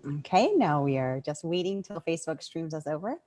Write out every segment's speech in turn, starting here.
Okay, now we are just waiting till Facebook streams us over.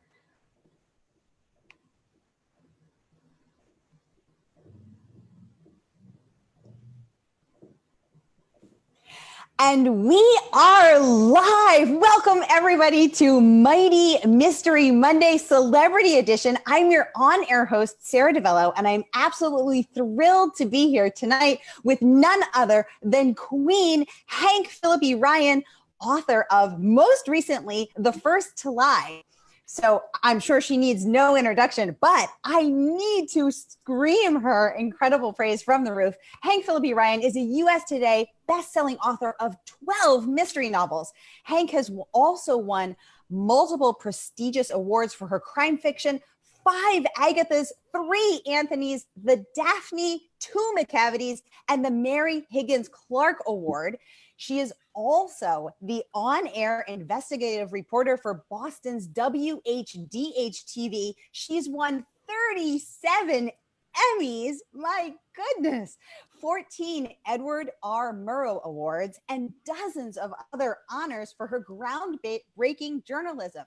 And we are live. Welcome everybody to Mighty Mystery Monday Celebrity Edition. I'm your on-air host, Sara DiVello, and I'm absolutely thrilled to be here tonight with none other than Queen Phillippi Ryan, author of most recently, The First to Lie. So I'm sure she needs no introduction, but I need to scream her incredible praise from the roof. Phillippi Ryan is a US Today best-selling author of 12 mystery novels. Has also won multiple prestigious awards for her crime fiction, 5 Agathas, 3 Anthonys, the Daphne, 2 McCavities, and the Mary Higgins Clark Award. She is also the on-air investigative reporter for Boston's WHDH-TV. She's won 37 Emmys, my goodness, 14 Edward R. Murrow Awards, and dozens of other honors for her groundbreaking journalism.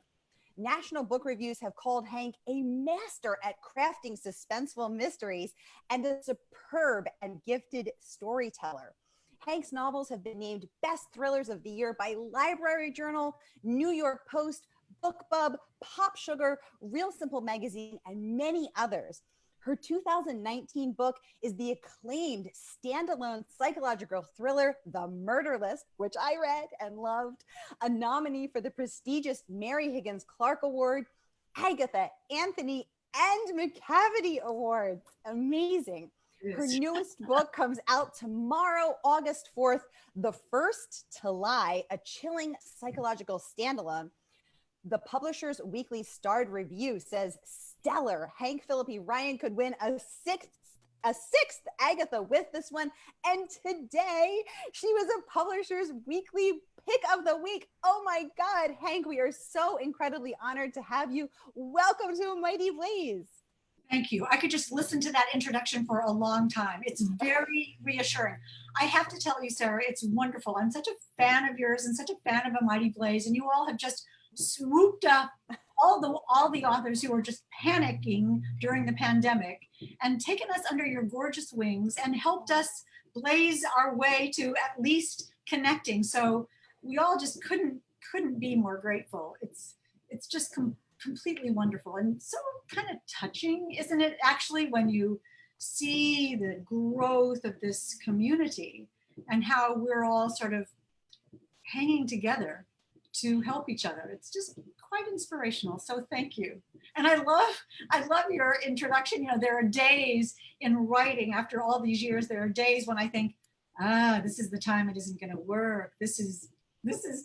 National book reviews have called Hank a master at crafting suspenseful mysteries and a superb and gifted storyteller. Hank's novels have been named Best Thrillers of the Year by Library Journal, New York Post, BookBub, Pop Sugar, Real Simple Magazine, and many others. Her 2019 book is the acclaimed standalone psychological thriller, The Murder List, which I read and loved, a nominee for the prestigious Mary Higgins Clark Award, Agatha, Anthony, and McCavity Awards. Amazing. Her newest book comes out tomorrow, August 4th, The First to Lie, a chilling psychological standalone. The Publisher's Weekly Starred Review says, stellar. Phillippi Ryan could win a sixth Agatha with this one. And today, she was a Publisher's Weekly Pick of the Week. Oh my God, Hank, we are so incredibly honored to have you. Welcome to Mighty Blaze. Thank you. I could just listen to that introduction for a long time. It's very reassuring. I have to tell you, Sarah, it's wonderful. I'm such a fan of yours and such a fan of A Mighty Blaze, and you all have just swooped up all the authors who were just panicking during the pandemic and taken us under your gorgeous wings and helped us blaze our way to at least connecting. So we all just couldn't be more grateful. It's just completely wonderful and so kind of touching, isn't it, actually, when you see the growth of this community and how we're all sort of hanging together to help each other. It's just quite inspirational. So thank you. And I love your introduction. You know, there are days in writing after all these years, there are days when I think, this is the time it isn't going to work. This is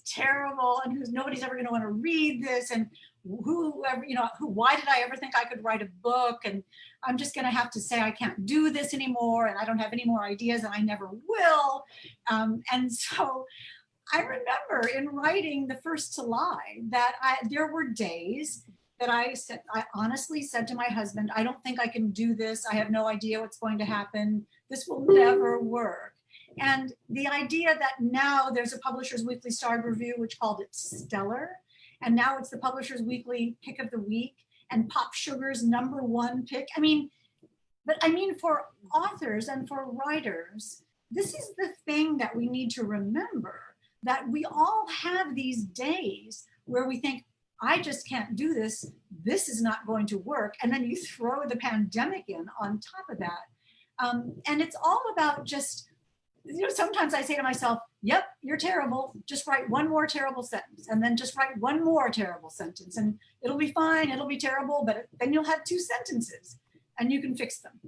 terrible, and nobody's ever going to want to read this, and why did I ever think I could write a book? And I'm just going to have to say I can't do this anymore, and I don't have any more ideas, and I never will. And so I remember in writing The First to Lie that there were days that I honestly said to my husband, I don't think I can do this. I have no idea what's going to happen. This will never work. And the idea that now there's a Publisher's Weekly Starred Review, which called it stellar. And now it's the Publisher's Weekly Pick of the Week and Pop Sugar's #1 pick. I mean, for authors and for writers, this is the thing that we need to remember, that we all have these days where we think, I just can't do this. This is not going to work. And then you throw the pandemic in on top of that. And it's all about just, sometimes I say to myself, yep, you're terrible. Just write one more terrible sentence, and then just write one more terrible sentence, and it'll be fine. It'll be terrible, but then you'll have 2 sentences and you can fix them.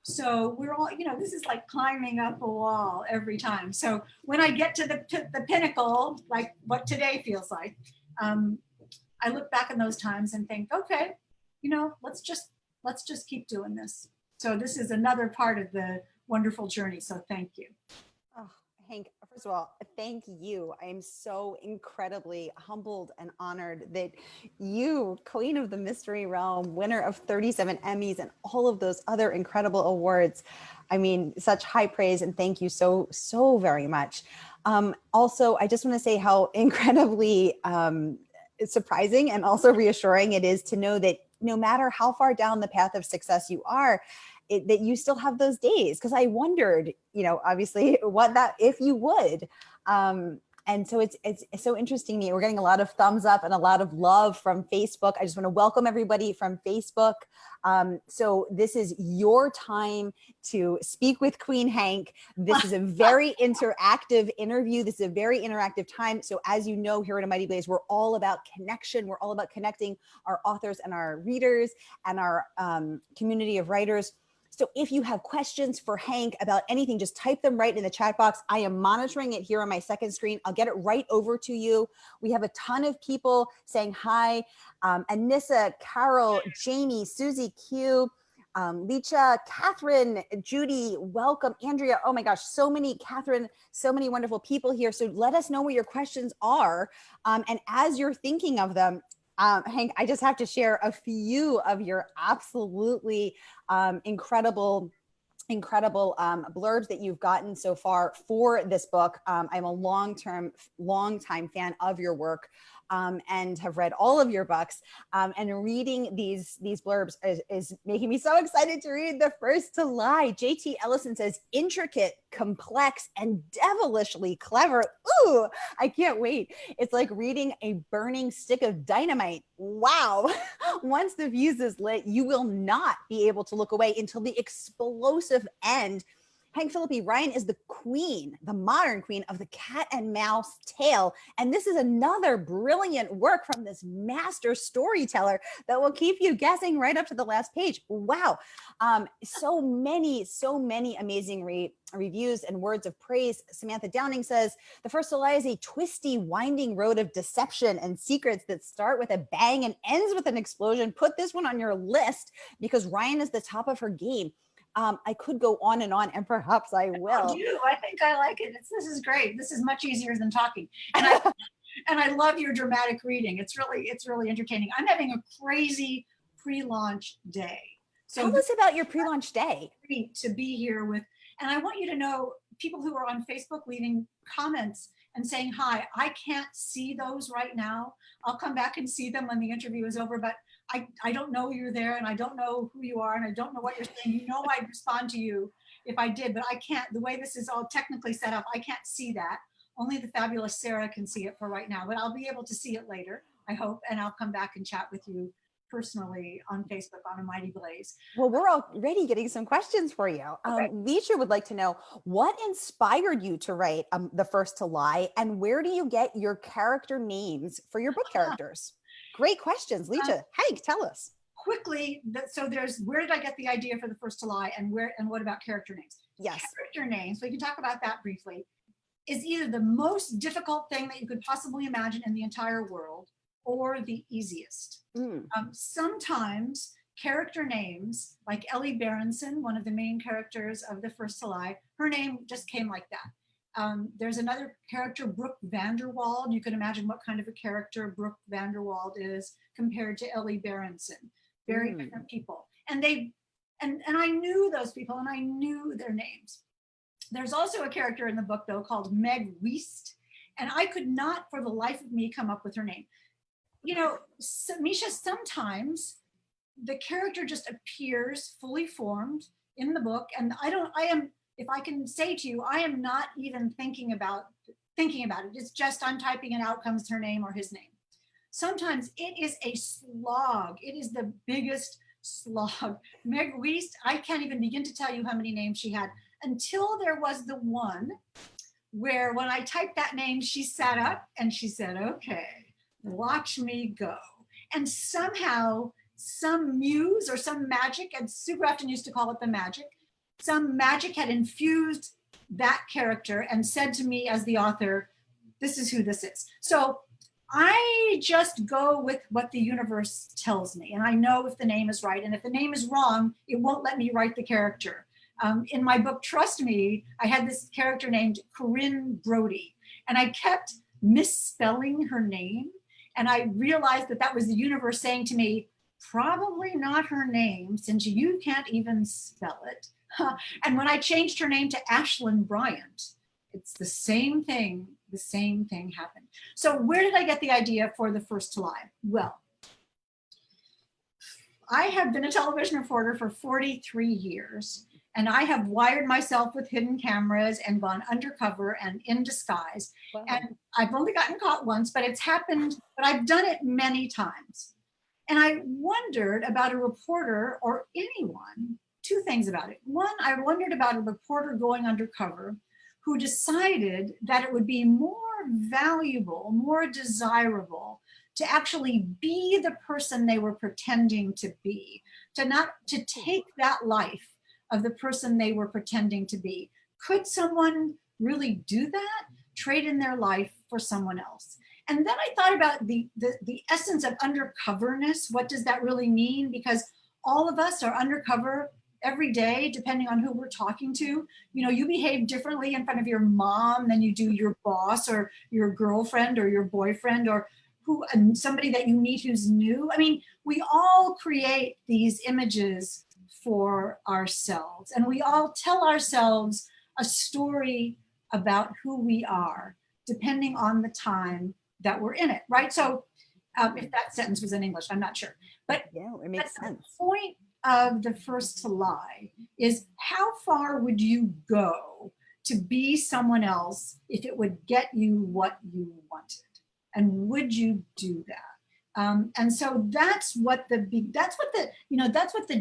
So we're all, this is like climbing up a wall every time. So when I get to the pinnacle, like what today feels like, I look back in those times and think, okay, let's just keep doing this. So this is another part of the wonderful journey. So thank you. Oh, Hank, first of all, thank you. I am so incredibly humbled and honored that you, Queen of the Mystery Realm, winner of 37 Emmys and all of those other incredible awards. I mean, such high praise, and thank you so very much. Also, I just want to say how incredibly surprising and also reassuring it is to know that no matter how far down the path of success you are, that you still have those days. Because I wondered, obviously, what that if you would. And so it's so interesting to me. We're getting a lot of thumbs up and a lot of love from Facebook. I just want to welcome everybody from Facebook. So this is your time to speak with Queen Hank. This is a very interactive interview. This is a very interactive time. So as you know, here at A Mighty Blaze, we're all about connection. We're all about connecting our authors and our readers and our community of writers. So if you have questions for Hank about anything, just type them right in the chat box. I am monitoring it here on my second screen. I'll get it right over to you. We have a ton of people saying hi. Anissa, Carol, Jamie, Susie Q, Lecha, Catherine, Judy, welcome. Andrea, oh my gosh, so many, Catherine, so many wonderful people here. So let us know what your questions are. And as you're thinking of them, Hank, I just have to share a few of your absolutely incredible blurbs that you've gotten so far for this book. I'm a long-time fan of your work and have read all of your books. And reading these blurbs is making me so excited to read The First to Lie. JT Ellison says, intricate, complex, and devilishly clever. Ooh, I can't wait. It's like reading a burning stick of dynamite. Wow. Once the fuse is lit, you will not be able to look away until the explosive end. Hank Phillippi Ryan is the queen, the modern queen of the cat and mouse tale. And this is another brilliant work from this master storyteller that will keep you guessing right up to the last page. Wow. So many amazing reviews and words of praise. Samantha Downing says, The First to Lie is a twisty, winding road of deception and secrets that start with a bang and ends with an explosion. Put this one on your list because Ryan is the top of her game. I could go on, and perhaps I will. I think I like it. This is great. This is much easier than talking. And I love your dramatic reading. It's really entertaining. I'm having a crazy pre-launch day. So tell us about your pre-launch day. To be here with, and I want you to know, people who are on Facebook leaving comments and saying hi. I can't see those right now. I'll come back and see them when the interview is over, but I don't know you're there, and I don't know who you are, and I don't know what you're saying. You know I'd respond to you if I did, but I can't. The way this is all technically set up, I can't see that. Only the fabulous Sara can see it for right now, but I'll be able to see it later, I hope, and I'll come back and chat with you personally on Facebook on A Mighty Blaze. Well, we're already getting some questions for you. Okay. Leisha would like to know, what inspired you to write The First to Lie, and where do you get your character names for your book characters? Great questions, Leisha. Hank, tell us. Quickly, so there's, where did I get the idea for The First to Lie, and what about character names? Yes. Character names, we can talk about that briefly, is either the most difficult thing that you could possibly imagine in the entire world, or the easiest. Sometimes character names, like Ellie Berenson, one of the main characters of The First to Lie, her name just came like that. There's another character, Brooke Vanderwald. You can imagine what kind of a character Brooke Vanderwald is compared to Ellie Berenson. Very different people. And I knew those people, and I knew their names. There's also a character in the book, though, called Meg Weist, and I could not for the life of me come up with her name. Misha, sometimes the character just appears fully formed in the book, and if I can say to you, I am not even thinking about it. It's just I'm typing it out, comes her name or his name. Sometimes it is a slog. It is the biggest slog. Meg Weist, I can't even begin to tell you how many names she had, until there was the one where when I typed that name, she sat up and she said, okay, watch me go. And somehow some muse or some magic, and Sue Grafton used to call it the magic, some magic had infused that character and said to me as the author, this is who this is. So I just go with what the universe tells me, and I know if the name is right, and if the name is wrong, it won't let me write the character. In my book, Trust Me, I had this character named Corinne Brody, and I kept misspelling her name, and I realized that was the universe saying to me, probably not her name, since you can't even spell it. And when I changed her name to Ashlyn Bryant, It's the same thing happened. So where did I get the idea for The First to Lie? Well, I have been a television reporter for 43 years, and I have wired myself with hidden cameras and gone undercover and in disguise. Wow. And I've only gotten caught once, but it's happened, but I've done it many times. And I wondered about a reporter or anyone, two things about it. One, I wondered about a reporter going undercover who decided that it would be more valuable, more desirable to actually be the person they were pretending to be, to take that life of the person they were pretending to be. Could someone really do that? Trade in their life for someone else? And then I thought about the essence of undercoverness. What does that really mean? Because all of us are undercover every day, depending on who we're talking to. You know, you behave differently in front of your mom than you do your boss or your girlfriend or your boyfriend or somebody that you meet who's new. I mean, we all create these images for ourselves, and we all tell ourselves a story about who we are, depending on the time that we're in it, right? So if that sentence was in English, I'm not sure. But yeah, it makes sense. The point of The First to Lie is, how far would you go to be someone else if it would get you what you wanted? And would you do that? And so that's what the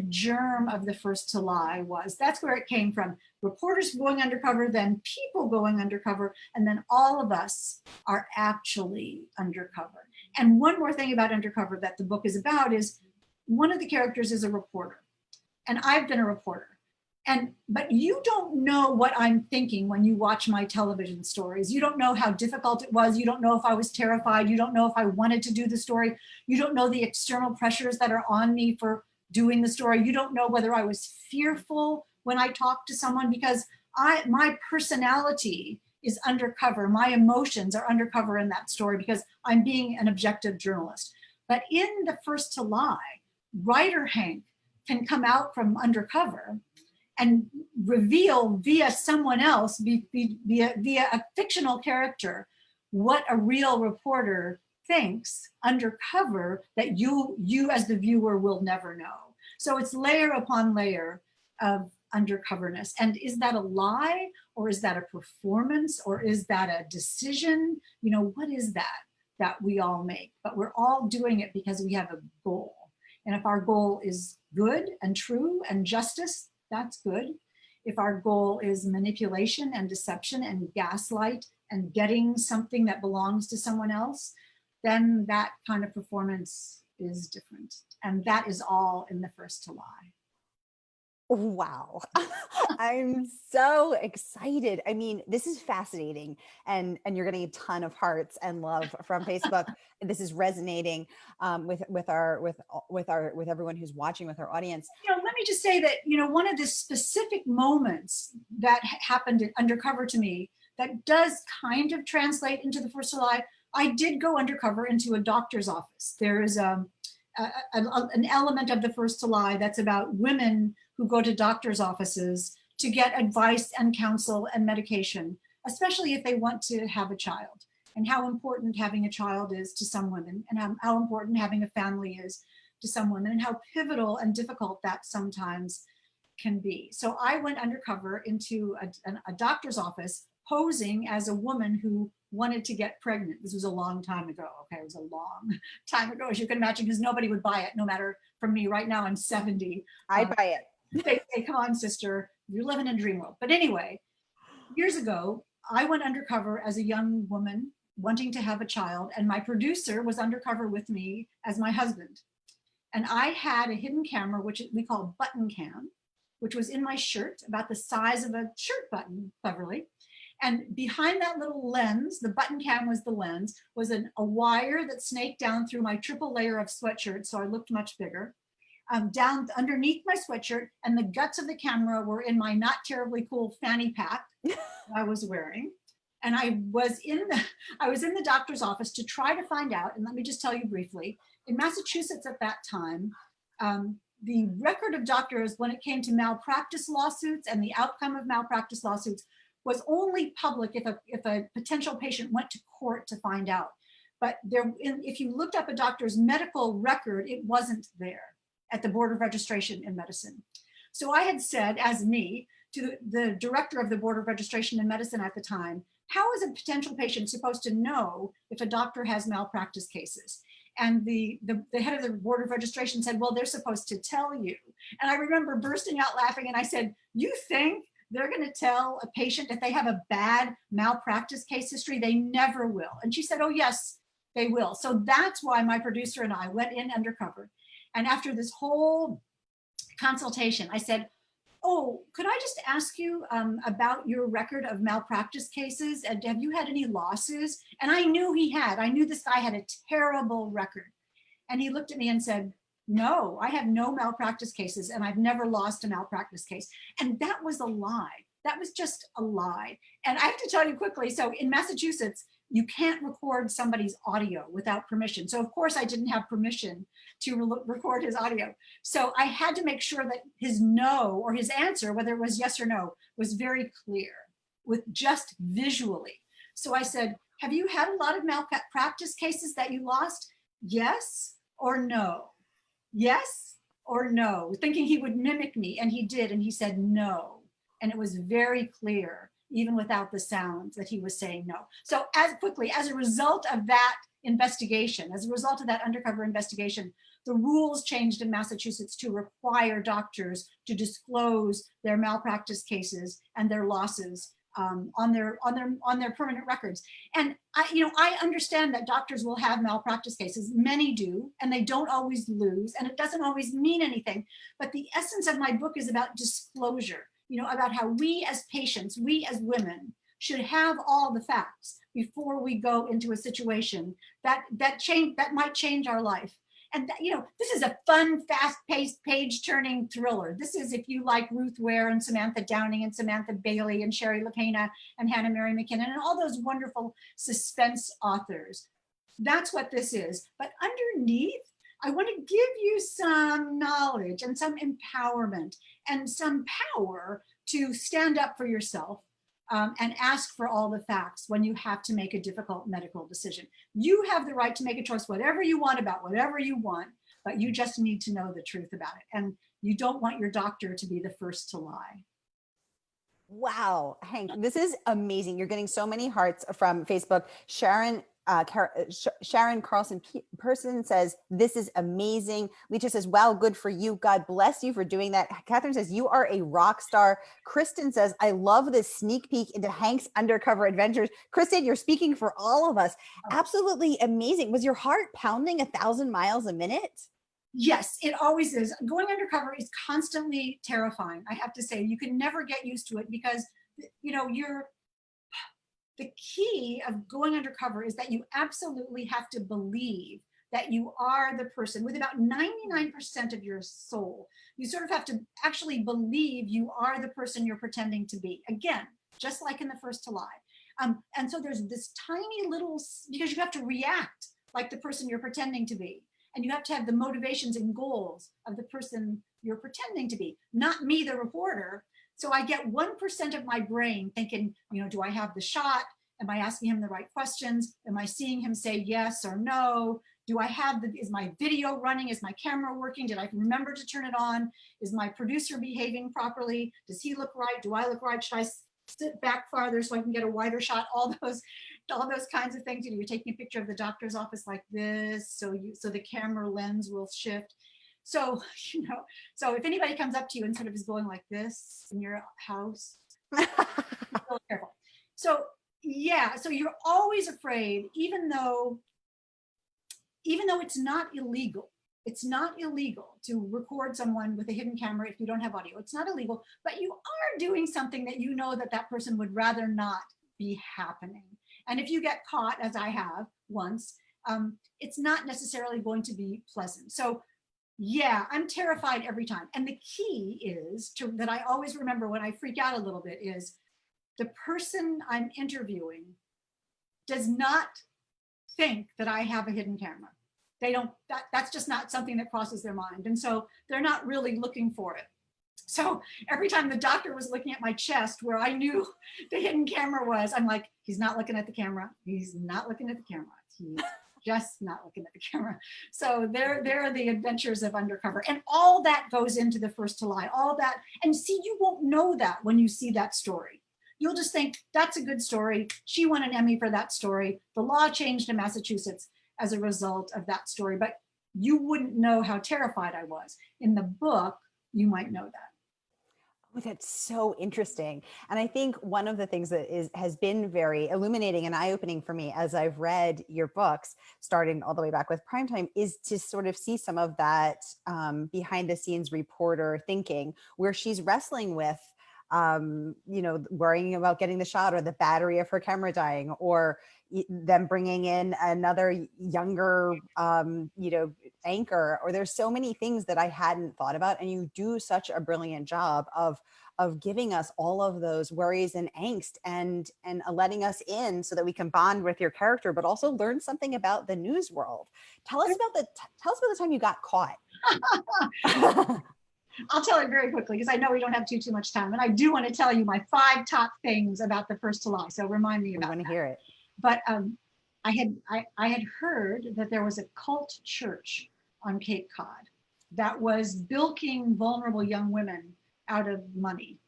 germ of The First to Lie was. That's where it came from. Reporters going undercover, then people going undercover, and then all of us are actually undercover. And one more thing about undercover that the book is about is, one of the characters is a reporter, and I've been a reporter. But you don't know what I'm thinking when you watch my television stories. You don't know how difficult it was. You don't know if I was terrified. You don't know if I wanted to do the story. You don't know the external pressures that are on me for doing the story. You don't know whether I was fearful when I talked to someone, because my personality is undercover. My emotions are undercover in that story because I'm being an objective journalist. But in The First to Lie, writer Hank can come out from undercover and reveal via someone else, via a fictional character, what a real reporter thinks undercover that you as the viewer will never know. So it's layer upon layer of undercoverness. And is that a lie, or is that a performance, or is that a decision? You know, what is that we all make? But we're all doing it because we have a goal. And if our goal is good and true and justice, that's good. If our goal is manipulation and deception and gaslight and getting something that belongs to someone else, then that kind of performance is different. And that is all in The First to Lie. Wow. I'm so excited. I mean, this is fascinating, and you're getting a ton of hearts and love from Facebook. This is resonating with everyone who's watching, with our audience. You know, let me just say that, you know, one of the specific moments that happened undercover to me that does kind of translate into The First to Lie, I did go undercover into a doctor's office. There is an element of The First to Lie that's about women who go to doctor's offices to get advice and counsel and medication, especially if they want to have a child, and how important having a child is to some women, and how important having a family is to some women, and how pivotal and difficult that sometimes can be. So I went undercover into a doctor's office, posing as a woman who wanted to get pregnant. This was a long time ago. Okay, it was a long time ago, as you can imagine, because nobody would buy it, no matter from me. Right now, I'm 70. I'd buy it. They say, come on, sister, you're living in a dream world. But anyway, years ago, I went undercover as a young woman wanting to have a child, and my producer was undercover with me as my husband. And I had a hidden camera, which we call button cam, which was in my shirt, about the size of a shirt button, cleverly. And behind that little lens, the button cam was the lens, was a wire that snaked down through my triple layer of sweatshirt, so I looked much bigger. Down underneath my sweatshirt, and the guts of the camera were in my not terribly cool fanny pack I was wearing. And I was in the doctor's office to try to find out, and let me just tell you briefly, in Massachusetts at that time, the record of doctors when it came to malpractice lawsuits and the outcome of malpractice lawsuits was only public if a potential patient went to court to find out. But if you looked up a doctor's medical record, it wasn't there at the Board of Registration in Medicine. So I had said, as me, to the director of the Board of Registration in Medicine at the time, how is a potential patient supposed to know if a doctor has malpractice cases? And the head of the Board of Registration said, well, they're supposed to tell you. And I remember bursting out laughing, and I said, you think they're going to tell a patient if they have a bad malpractice case history? They never will. And she said, oh, yes, they will. So that's why my producer and I went in undercover. And after this whole consultation, I said, oh, could I just ask you about your record of malpractice cases? And have you had any losses? And I knew he had. I knew this guy had a terrible record. And he looked at me and said, no, I have no malpractice cases, and I've never lost a malpractice case. And that was a lie. That was just a lie. And I have to tell you quickly, so in Massachusetts, you can't record somebody's audio without permission. So of course I didn't have permission to record his audio. So I had to make sure that his no, or his answer, whether it was yes or no, was very clear with just visually. So I said, have you had a lot of malpractice cases that you lost? Yes or no? Yes or no? Thinking he would mimic me, and he did, and he said no. And it was very clear, even without the sounds, that he was saying no. So as a result of that investigation, as a result of that undercover investigation, the rules changed in Massachusetts to require doctors to disclose their malpractice cases and their losses on their permanent records. And I understand that doctors will have malpractice cases. Many do, and they don't always lose, and it doesn't always mean anything. But the essence of my book is about disclosure. About how we as patients, we as women, should have all the facts before we go into a situation that might change our life. And this is a fun, fast-paced, page-turning thriller. This is if you like Ruth Ware and Samantha Downing and Samantha Bailey and Sherry LaPena and Hannah Mary McKinnon and all those wonderful suspense authors. That's what this is. But underneath, I want to give you some knowledge and some empowerment and some power to stand up for yourself and ask for all the facts when you have to make a difficult medical decision. You have the right to make a choice, whatever you want about whatever you want, but you just need to know the truth about it. And you don't want your doctor to be the first to lie. Wow, Hank, this is amazing. You're getting so many hearts from Facebook. Sharon Carlson Person says, this is amazing. Leisha says, wow, good for you. God bless you for doing that. Catherine says, you are a rock star. Kristen says, I love this sneak peek into Hank's undercover adventures. Kristen, you're speaking for all of us. Absolutely amazing. Was your heart pounding 1,000 miles a minute? Yes, it always is. Going undercover is constantly terrifying. I have to say, you can never get used to it because, the key of going undercover is that you absolutely have to believe that you are the person with about 99% of your soul. You sort of have to actually believe you are the person you're pretending to be. Again, just like in The First to Lie. And so there's this tiny little, because you have to react like the person you're pretending to be. And you have to have the motivations and goals of the person you're pretending to be, not me, the reporter. So I get 1% of my brain thinking, do I have the shot? Am I asking him the right questions? Am I seeing him say yes or no? Do I have is my video running? Is my camera working? Did I remember to turn it on? Is my producer behaving properly? Does he look right? Do I look right? Should I sit back farther so I can get a wider shot? All those kinds of things. You're taking a picture of the doctor's office like this, so the camera lens will shift. So, so if anybody comes up to you and sort of is going like this in your house, be really careful. So yeah, so you're always afraid, even though it's not illegal. It's not illegal to record someone with a hidden camera if you don't have audio. It's not illegal, but you are doing something that that person would rather not be happening. And if you get caught, as I have once, it's not necessarily going to be pleasant. So yeah, I'm terrified every time. And the key is that I always remember when I freak out a little bit is the person I'm interviewing does not think that I have a hidden camera. They don't, that's just not something that crosses their mind. And so they're not really looking for it. So every time the doctor was looking at my chest where I knew the hidden camera was, I'm like, he's not looking at the camera. He's not looking at the camera. He's just not looking at the camera. So there are the adventures of undercover. And all that goes into The First to Lie, all that. And see, you won't know that when you see that story. You'll just think, that's a good story. She won an Emmy for that story. The law changed in Massachusetts as a result of that story. But you wouldn't know how terrified I was. In the book, you might know that. Oh, that's so interesting. And I think one of the things that has been very illuminating and eye-opening for me as I've read your books, starting all the way back with Primetime, is to sort of see some of that behind the scenes reporter thinking, where she's wrestling with worrying about getting the shot, or the battery of her camera dying, or them bringing in another younger, anchor, or there's so many things that I hadn't thought about. And you do such a brilliant job of giving us all of those worries and angst and letting us in so that we can bond with your character, but also learn something about the news world. Tell us about the time you got caught. I'll tell it very quickly because I know we don't have too much time. And I do want to tell you my 5 top things about The First to Lie. So remind me about that. I want to hear it. But I had heard that there was a cult church on Cape Cod that was bilking vulnerable young women out of money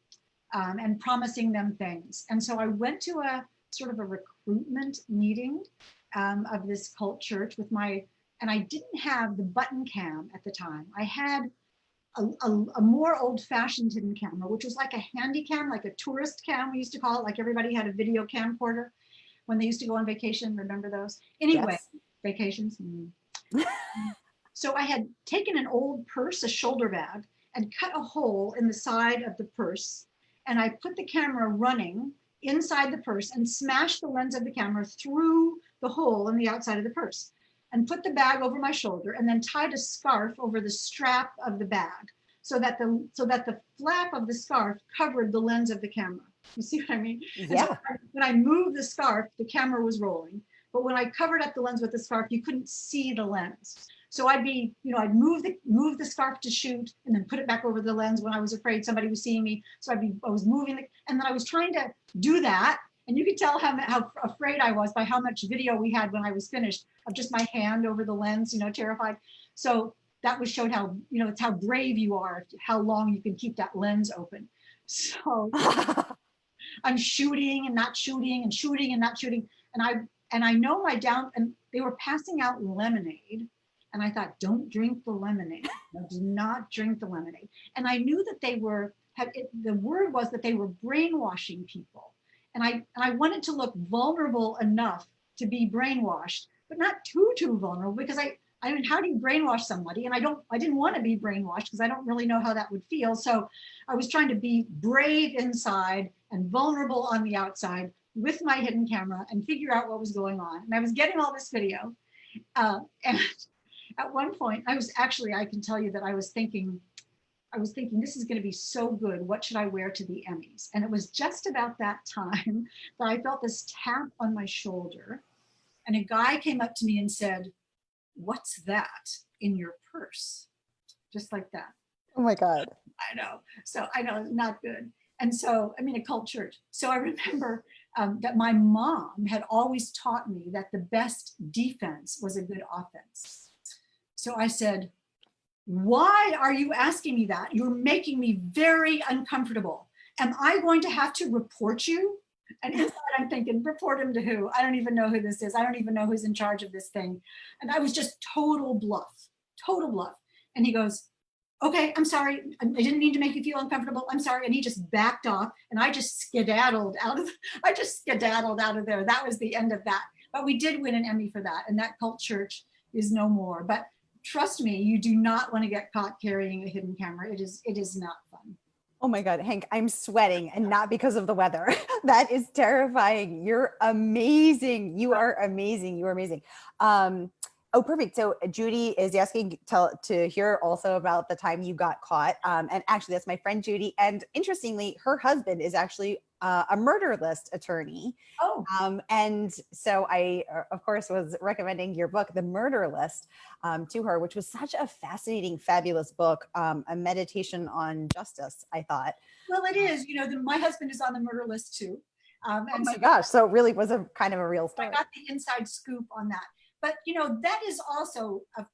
and promising them things. And so I went to a sort of a recruitment meeting of this cult church and I didn't have the button cam at the time. I had a more old-fashioned hidden camera, which was like a handy cam, like a tourist cam, we used to call it. Like everybody had a video camcorder when they used to go on vacation. Remember those? Anyway, yes. Vacations. So I had taken an old purse, a shoulder bag, and cut a hole in the side of the purse. And I put the camera running inside the purse and smashed the lens of the camera through the hole in the outside of the purse, and put the bag over my shoulder, and then tied a scarf over the strap of the bag so that the flap of the scarf covered the lens of the camera. You see what I mean? Yeah. So when I moved the scarf, the camera was rolling. But when I covered up the lens with the scarf, you couldn't see the lens. So I'd move the scarf to shoot and then put it back over the lens when I was afraid somebody was seeing me. So I was moving and then I was trying to do that. And you could tell how afraid I was by how much video we had when I was finished of just my hand over the lens, terrified. So that showed how, it's how brave you are, how long you can keep that lens open. So I'm shooting and not shooting and shooting and not shooting. And I know and they were passing out lemonade. And I thought, don't drink the lemonade. No, do not drink the lemonade. And I knew that the word was that they were brainwashing people. And I wanted to look vulnerable enough to be brainwashed, but not too vulnerable, because I mean, how do you brainwash somebody? And I didn't want to be brainwashed because I don't really know how that would feel. So I was trying to be brave inside and vulnerable on the outside with my hidden camera and figure out what was going on. And I was getting all this video. And at one point, I can tell you that I was thinking, this is going to be so good. What should I wear to the Emmys? And it was just about that time that I felt this tap on my shoulder. And a guy came up to me and said, "What's that in your purse?" Just like that. Oh my God. I know. So I know, not good. And so, a cult church. So I remember that my mom had always taught me that the best defense was a good offense. So I said, "Why are you asking me that? You're making me very uncomfortable. Am I going to have to report you?" And inside I'm thinking, report him to who? I don't even know who this is. I don't even know who's in charge of this thing. And I was just total bluff. And he goes, "Okay, I'm sorry. I didn't mean to make you feel uncomfortable. I'm sorry." And he just backed off, and I just skedaddled out of there. That was the end of that. But we did win an Emmy for that. And that cult church is no more. But trust me, you do not want to get caught carrying a hidden camera. It is not fun. Oh my God, Hank, I'm sweating, and not because of the weather. That is terrifying. You're amazing. You are amazing. You are amazing. Oh, perfect. So Judy is asking to hear also about the time you got caught. And actually, that's my friend Judy. And interestingly, her husband is actually a murder list attorney. Oh, And so I, of course, was recommending your book, The Murder List, to her, which was such a fascinating, fabulous book, a meditation on justice, I thought. well, it is. My husband is on the murder list too. Oh And my so gosh. So it really was a kind of a real I story. got the inside scoop on that. But that is also a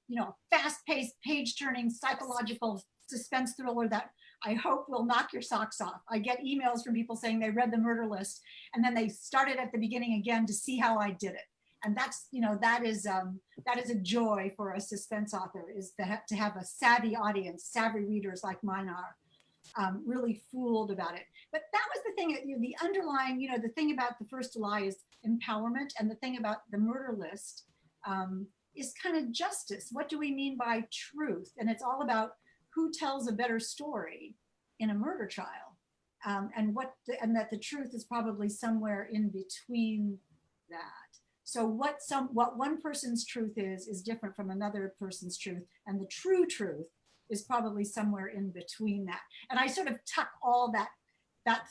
fast-paced, page-turning psychological suspense thriller that I hope will knock your socks off. I get emails from people saying they read The Murder List and then they started at the beginning again to see how I did it. And that's that is a joy for a suspense author, is to have a savvy audience, savvy readers like mine are. Really fooled about it. But that was the thing, the underlying, the thing about The First to Lie is empowerment, and the thing about The Murder List is kind of justice. What do we mean by truth? And it's all about who tells a better story in a murder trial, and that the truth is probably somewhere in between that. So what one person's truth is different from another person's truth, and the true truth is probably somewhere in between that. And I sort of tuck all that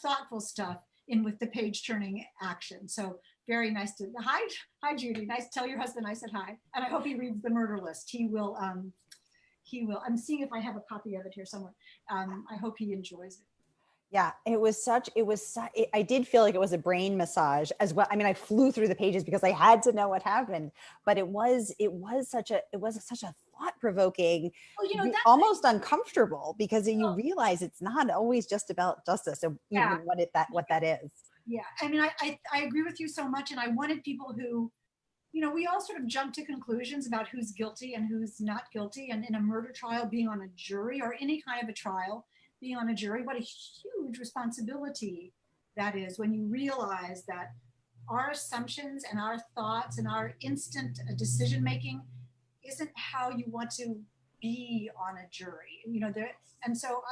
thoughtful stuff in with the page turning action. So very nice to hi Judy. Nice to tell your husband I said hi, and I hope he reads The Murder List. He will. I'm seeing if I have a copy of it here somewhere. I hope he enjoys it. Yeah, I did feel like it was a brain massage as well. I mean, I flew through the pages because I had to know what happened, but it was such a thought provoking, Well, almost uncomfortable, because you realize it's not always just about justice, and Yeah. even what that is. Yeah, I mean, I agree with you so much, and I wanted people who, we all sort of jump to conclusions about who's guilty and who's not guilty, and in a murder trial, being on a jury, or any kind of a trial, being on a jury, what a huge responsibility that is, when you realize that our assumptions and our thoughts and our instant decision making isn't how you want to be on a jury. And so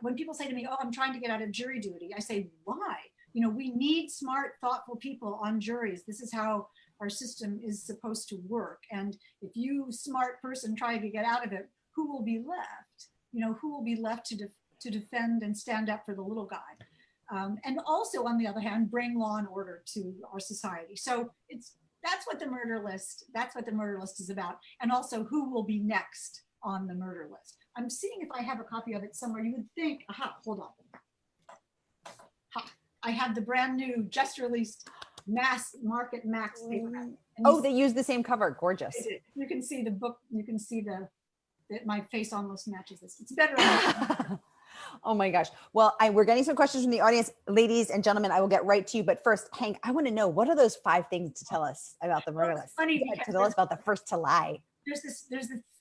when people say to me, "Oh, I'm trying to get out of jury duty," I say, "Why?" We need smart, thoughtful people on juries. This is how our system is supposed to work. And if you, smart person, try to get out of it, who will be left? Who will be left to defend and stand up for the little guy? And also, on the other hand, bring law and order to our society. So that's what the murder list is about. And also, who will be next on the murder list? I'm seeing if I have a copy of it somewhere. You would think, hold on. I have the brand new, just released Mass Market Max paperback. They use the same cover. Gorgeous. You can see the book. You can see my face almost matches this. It's better. Oh my gosh. Well, we're getting some questions from the audience. Ladies and gentlemen, I will get right to you. But first, Hank, I want to know, what are those 5 things to tell us about the murder list? Funny, to tell us about The First to Lie. There's this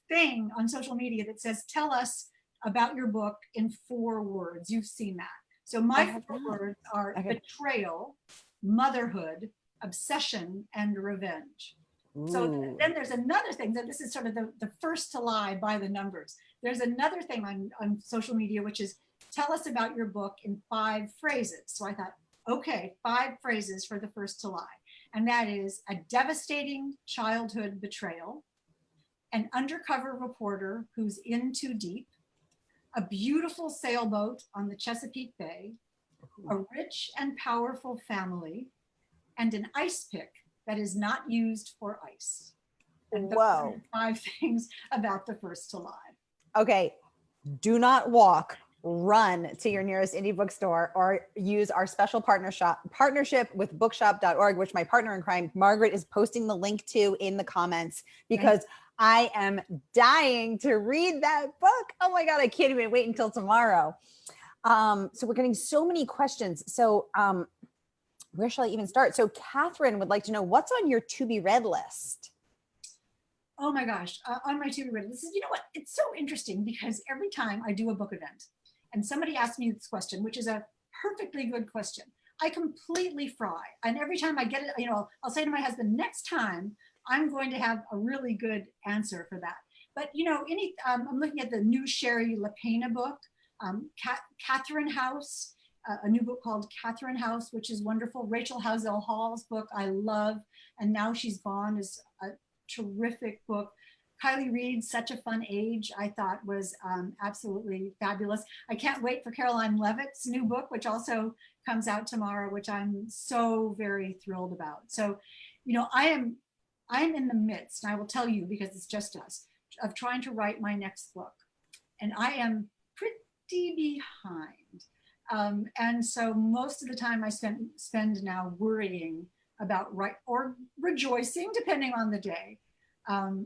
thing on social media that says, "Tell us about your book in 4 words." You've seen that. So my 4 words are betrayal, motherhood, obsession, and revenge. Ooh. So then there's another thing, that this is sort of the first to lie by the numbers. There's another thing on social media, which is, "Tell us about your book in 5 phrases." So I thought, okay, 5 phrases for the first to lie. And that is: a devastating childhood betrayal, an undercover reporter who's in too deep, a beautiful sailboat on the Chesapeake Bay, a rich and powerful family, and an ice pick that is not used for ice. And those are 5 things about the first to lie. Okay, do not walk, run to your nearest indie bookstore, or use our special partnership with bookshop.org, which my partner in crime, Margaret, is posting the link to in the comments, because I am dying to read that book. Oh my God, I can't even wait until tomorrow. So we're getting so many questions. So where shall I even start? So Catherine would like to know, what's on your to be read list? Oh my gosh, on my to be read list. What? It's so interesting, because every time I do a book event and somebody asks me this question, which is a perfectly good question, I completely fry. And every time I get it, I'll say to my husband, next time I'm going to have a really good answer for that. But I'm looking at the new Sherry LaPena book, Catherine House, a new book called Catherine House, which is wonderful. Rachel Housel Hall's book I love, and Now She's Gone, is a terrific book. Kylie Reid's Such a Fun Age, I thought was absolutely fabulous. I can't wait for Caroline Levitt's new book, which also comes out tomorrow, which I'm so very thrilled about. So, you know, I'm in the midst, and I will tell you because it's just us, of trying to write my next book. And I am pretty behind. And so most of the time I spend now worrying about or rejoicing, depending on the day,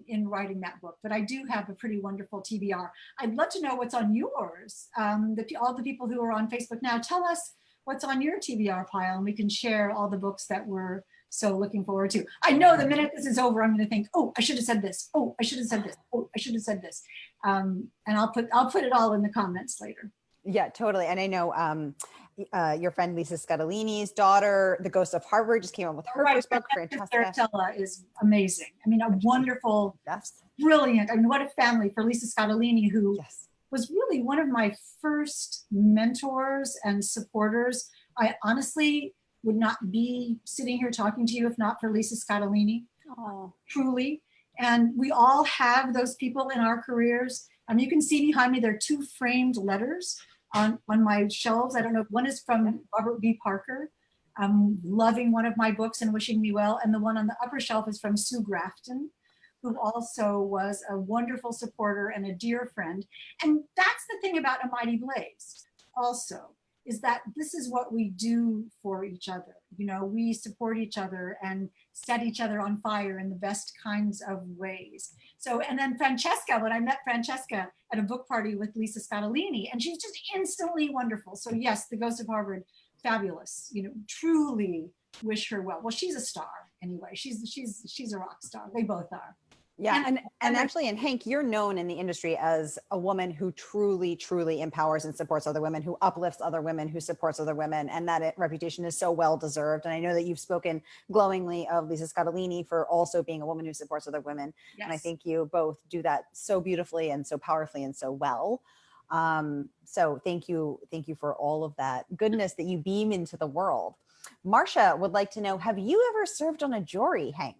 in writing that book. But I do have a pretty wonderful TBR. I'd love to know what's on yours. All the people who are on Facebook now, tell us what's on your TBR pile, and we can share all the books that we're so looking forward to. I know the minute this is over, I'm going to think, oh, I should have said this. Oh, I should have said this. Oh, I should have said this. And I'll put it all in the comments later. Yeah, totally. And I know your friend Lisa Scatolini's daughter, The Ghost of Harvard, just came out with her first book, Francesca. Sarah is amazing. I mean, a wonderful, brilliant. I mean, what a family for Lisa Scatolini, who was really one of my first mentors and supporters. I honestly would not be sitting here talking to you if not for Lisa Scatolini. Oh. Truly. And we all have those people in our careers. You can see behind me, there are 2 framed letters on my shelves. I don't know, one is from Robert B. Parker, loving one of my books and wishing me well. And the one on the upper shelf is from Sue Grafton, who also was a wonderful supporter and a dear friend. And that's the thing about A Mighty Blaze also, is that this is what we do for each other. You know, we support each other and set each other on fire in the best kinds of ways. So, and then Francesca, when I met Francesca at a book party with Lisa Scatolini, and she's just instantly wonderful. So yes, The Ghost of Harvard, fabulous. You know, truly wish her well. Well, she's a star anyway. She's a rock star. They both are. Yeah, and actually, and Hank, you're known in the industry as a woman who truly, truly empowers and supports other women, who uplifts other women, who supports other women, and that reputation is so well deserved. And I know that you've spoken glowingly of Lisa Scatolini for also being a woman who supports other women. Yes. And I think you both do that so beautifully and so powerfully and so well. So thank you for all of that goodness that you beam into the world. Marcia would like to know, have you ever served on a jury, Hank?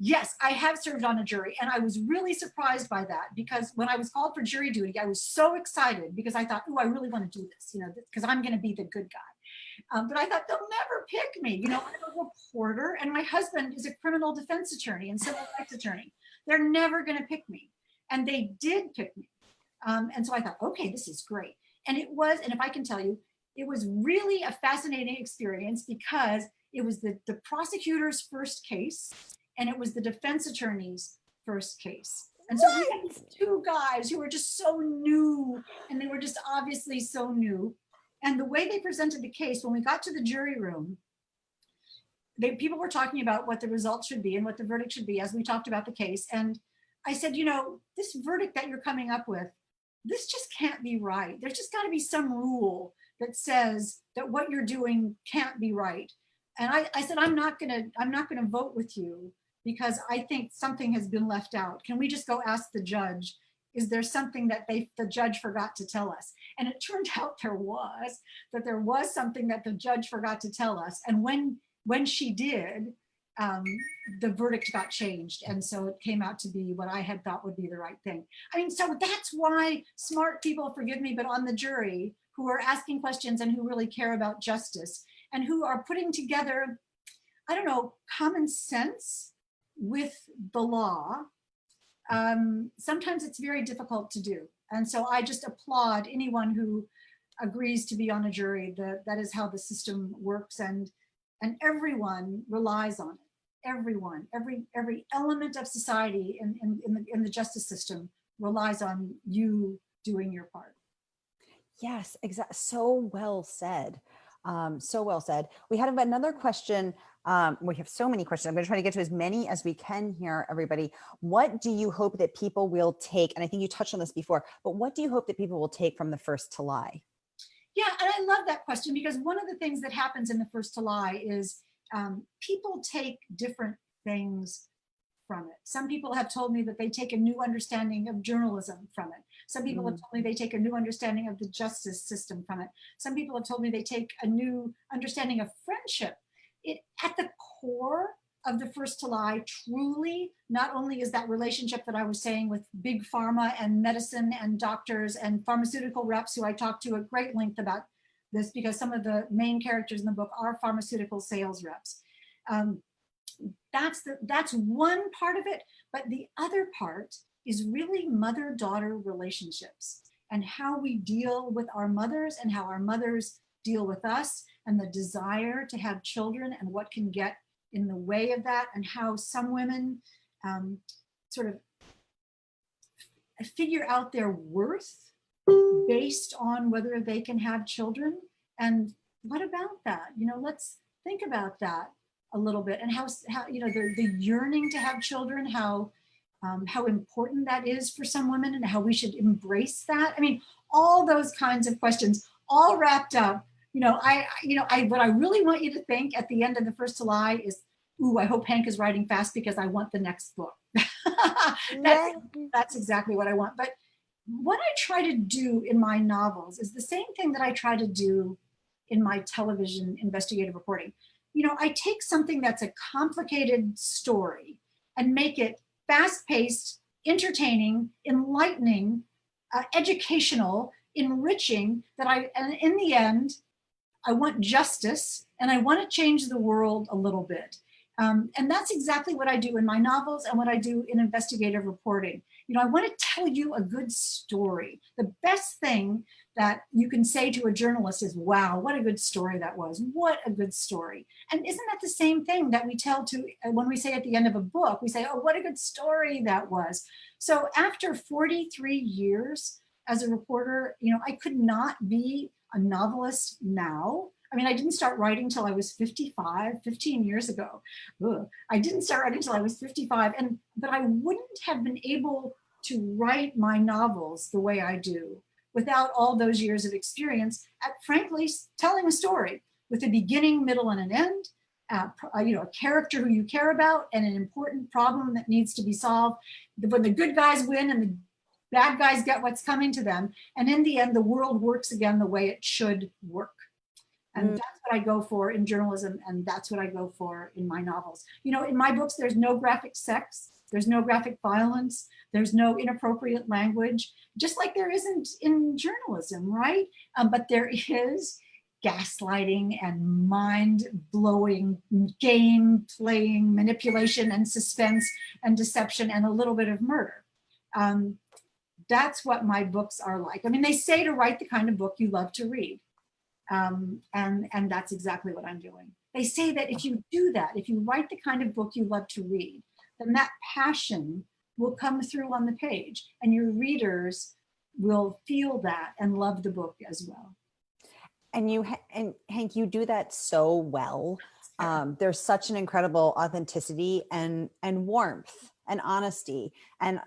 Yes, I have served on a jury, and I was really surprised by that, because when I was called for jury duty, I was so excited because I thought, oh, I really want to do this, you know, because I'm going to be the good guy. But I thought they'll never pick me. You know, I'm a reporter, and my husband is a criminal defense attorney and civil rights attorney. They're never going to pick me, and they did pick me. And so I thought, okay, this is great. And it was, and if I can tell you, it was really a fascinating experience because it was the prosecutor's first case. And it was the defense attorney's first case. And so we had these 2 guys who were just so new, and they were just obviously so new. And the way they presented the case, when we got to the jury room, people were talking about what the results should be and what the verdict should be as we talked about the case. And I said, you know, this verdict that you're coming up with, this just can't be right. There's just got to be some rule that says that what you're doing can't be right. And I said, I'm not gonna vote with you, because I think something has been left out. Can we just go ask the judge, is there something that the judge forgot to tell us? And it turned out there was something that the judge forgot to tell us. And when she did, the verdict got changed. And so it came out to be what I had thought would be the right thing. I mean, so that's why smart people, forgive me, but on the jury, who are asking questions and who really care about justice and who are putting together, I don't know, common sense with the law, sometimes it's very difficult to do. And so I just applaud anyone who agrees to be on a jury. That is how the system works, and everyone relies on it. Everyone, every element of society in the justice system relies on you doing your part. Yes, exactly. So well said. So well said. We had another question. We have so many questions. I'm going to try to get to as many as we can here, everybody. What do you hope that people will take? And I think you touched on this before, but what do you hope that people will take from the First to Lie? Yeah, and I love that question, because one of the things that happens in the First to Lie is people take different things from it. Some people have told me that they take a new understanding of journalism from it. Some people have told me they take a new understanding of the justice system from it. Some people have told me they take a new understanding of friendship. At the core, of the first to lie truly not only is that relationship that I was saying with big pharma and medicine and doctors and pharmaceutical reps who I talked to at great length about this, because some of the main characters in the book are pharmaceutical sales reps. That's one part of it, but the other part is really mother-daughter relationships and how we deal with our mothers and how our mothers deal with us, and the desire to have children and what can get in the way of that, and how some women sort of figure out their worth based on whether they can have children. And what about that? Let's think about that a little bit, and how the yearning to have children, how important that is for some women, and how we should embrace that. I mean, all those kinds of questions, all wrapped up. What I really want you to think at the end of the first to lie is, ooh, I hope Hank is writing fast because I want the next book. That's exactly what I want. But what I try to do in my novels is the same thing that I try to do in my television investigative reporting. I take something that's a complicated story and make it fast-paced, entertaining, enlightening, educational, enriching, and in the end, I want justice and I want to change the world a little bit. And that's exactly what I do in my novels and what I do in investigative reporting. I want to tell you a good story. The best thing that you can say to a journalist is, wow, what a good story that was. What a good story. And isn't that the same thing that we tell to, when we say at the end of a book, we say, oh, what a good story that was. So after 43 years as a reporter, I could not be a novelist now. I mean, I didn't start writing till I was 55, 15 years ago. Ugh. I didn't start writing till I was 55, but I wouldn't have been able to write my novels the way I do without all those years of experience at, frankly, telling a story with a beginning, middle, and an end, a character who you care about, and an important problem that needs to be solved. When the good guys win and the bad guys get what's coming to them, and in the end, the world works again the way it should work. And that's what I go for in journalism, and that's what I go for in my novels. In my books, there's no graphic sex, there's no graphic violence, there's no inappropriate language, just like there isn't in journalism, right? But there is gaslighting and mind-blowing game-playing manipulation and suspense and deception and a little bit of murder. That's what my books are like. I mean, they say to write the kind of book you love to read. And that's exactly what I'm doing. They say that if you do that, if you write the kind of book you love to read, then that passion will come through on the page, and your readers will feel that and love the book as well. And Hank, you do that so well. There's such an incredible authenticity and warmth and honesty, and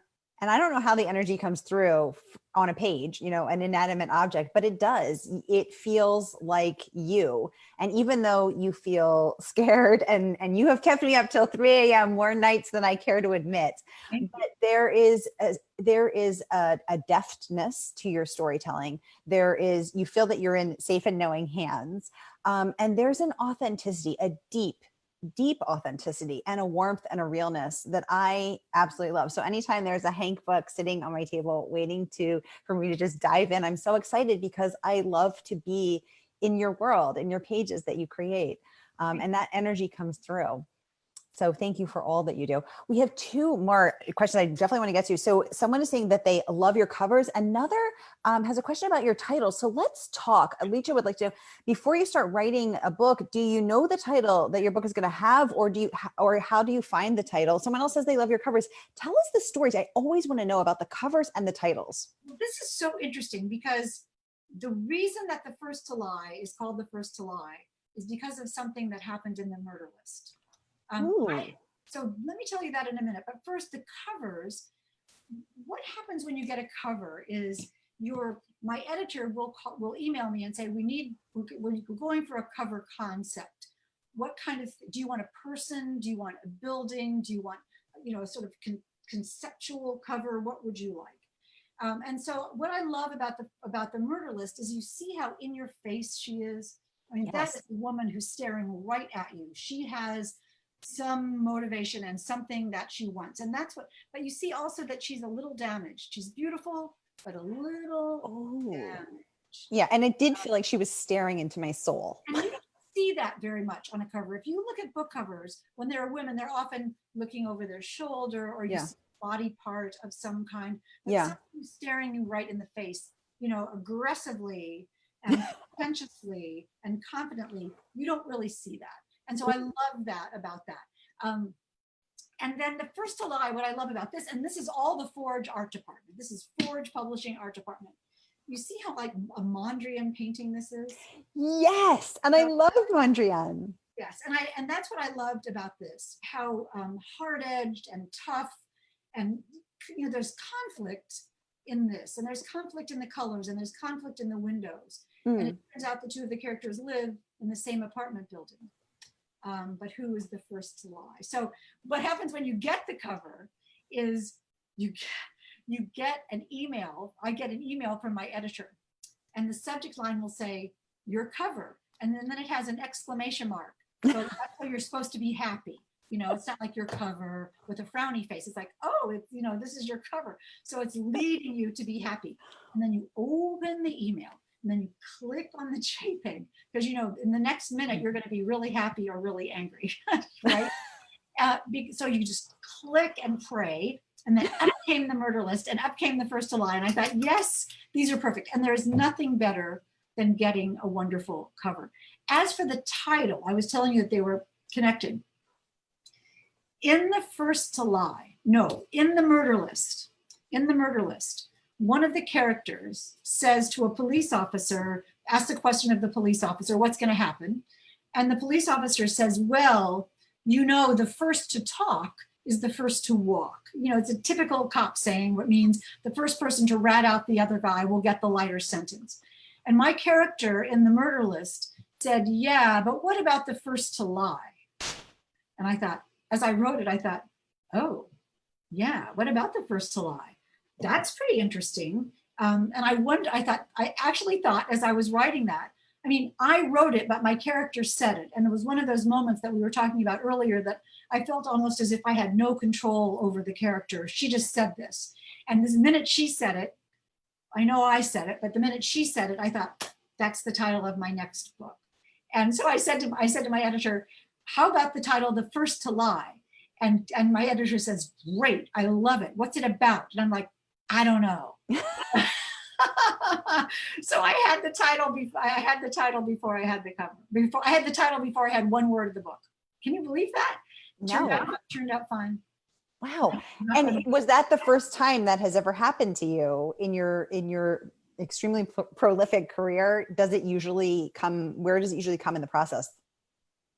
I don't know how the energy comes through on a page, an inanimate object, but it does. It feels like you. And even though you feel scared, and you have kept me up till 3 a.m. more nights than I care to admit, but there is a deftness to your storytelling. You feel that you're in safe and knowing hands. And there's an authenticity, a deep authenticity and a warmth and a realness that I absolutely love. So anytime there's a Hank book sitting on my table waiting for me to just dive in, I'm so excited because I love to be in your world, in your pages that you create. And that energy comes through. So thank you for all that you do. We have 2 more questions I definitely want to get to. So someone is saying that they love your covers. Another has a question about your title. So let's talk. Alicia would like to know, before you start writing a book, do you know the title that your book is going to have, or how do you find the title? Someone else says they love your covers. Tell us the stories. I always want to know about the covers and the titles. Well, this is so interesting because the reason that the first to lie is called the first to lie is because of something that happened in the murder list. So let me tell you that in a minute. But first, the covers. What happens when you get a cover is my editor will email me and say, we're going for a cover concept. What kind of, do you want a person? Do you want a building? Do you want, sort of conceptual cover? What would you like? And so what I love about the murder list is you see how in your face she is. I mean, yes. That is a woman who's staring right at you. She has some motivation and something that she wants. And that's what, but you see also that she's a little damaged. She's beautiful, but a little damaged. Yeah. And it did feel like she was staring into my soul. And you don't see that very much on a cover. If you look at book covers, when there are women, they're often looking over their shoulder, or you see a body part of some kind. But something staring you right in the face, you know, aggressively and consciously and confidently, you don't really see that. And so I love that about that. And then the first to lie, what I love about this, and this is all the Forge art department. This is Forge Publishing art department. You see how like a Mondrian painting this is? Yes. And I love Mondrian. Yes. And that's what I loved about this, how hard-edged and tough, and you know, there's conflict in this, and there's conflict in the colors, and there's conflict in the windows. And it turns out the two of the characters live in the same apartment building. But who is the first to lie? So what happens when you get the cover is you get an email. I get an email from my editor, and the subject line will say, your cover. And then it has an exclamation mark. So that's how you're supposed to be happy. You know, it's not like your cover with a frowny face. It's like, oh, it's, you know, this is your cover. So it's leading you to be happy. And then you open the email, and then you click on the JPEG, because, you know, in the next minute, you're going to be really happy or really angry, right? So you just click and pray. And then up came the murder list, and up came the first to lie. And I thought, yes, these are perfect. And there's nothing better than getting a wonderful cover. As for the title, I was telling you that they were connected. In the first to lie, no, in the murder list, one of the characters says to a police officer, asks a question of the police officer, what's going to happen? And the police officer says, well, you know, the first to talk is the first to walk. You know, it's a typical cop saying, what means the first person to rat out the other guy will get the lighter sentence. And my character in the murder list said, yeah, but what about the first to lie? And I thought, as I wrote it, I thought, oh, yeah, what about the first to lie? That's pretty interesting. And I actually thought as I was writing that, I mean, I wrote it, but my character said it. And it was one of those moments that we were talking about earlier that I felt almost as if I had no control over the character. She just said this. And the minute she said it, I know I said it, but the minute she said it, I thought, that's the title of my next book. And so I said to my editor, how about the title, The First to Lie? And my editor says, great, I love it. What's it about? And I'm like, I don't know. So I had the title before I had the cover. I had the title before I had one word of the book. Can you believe that? No. Turned out fine. Wow. And was that the first time that has ever happened to you in your extremely prolific career? Does it usually come, where does it usually come in the process?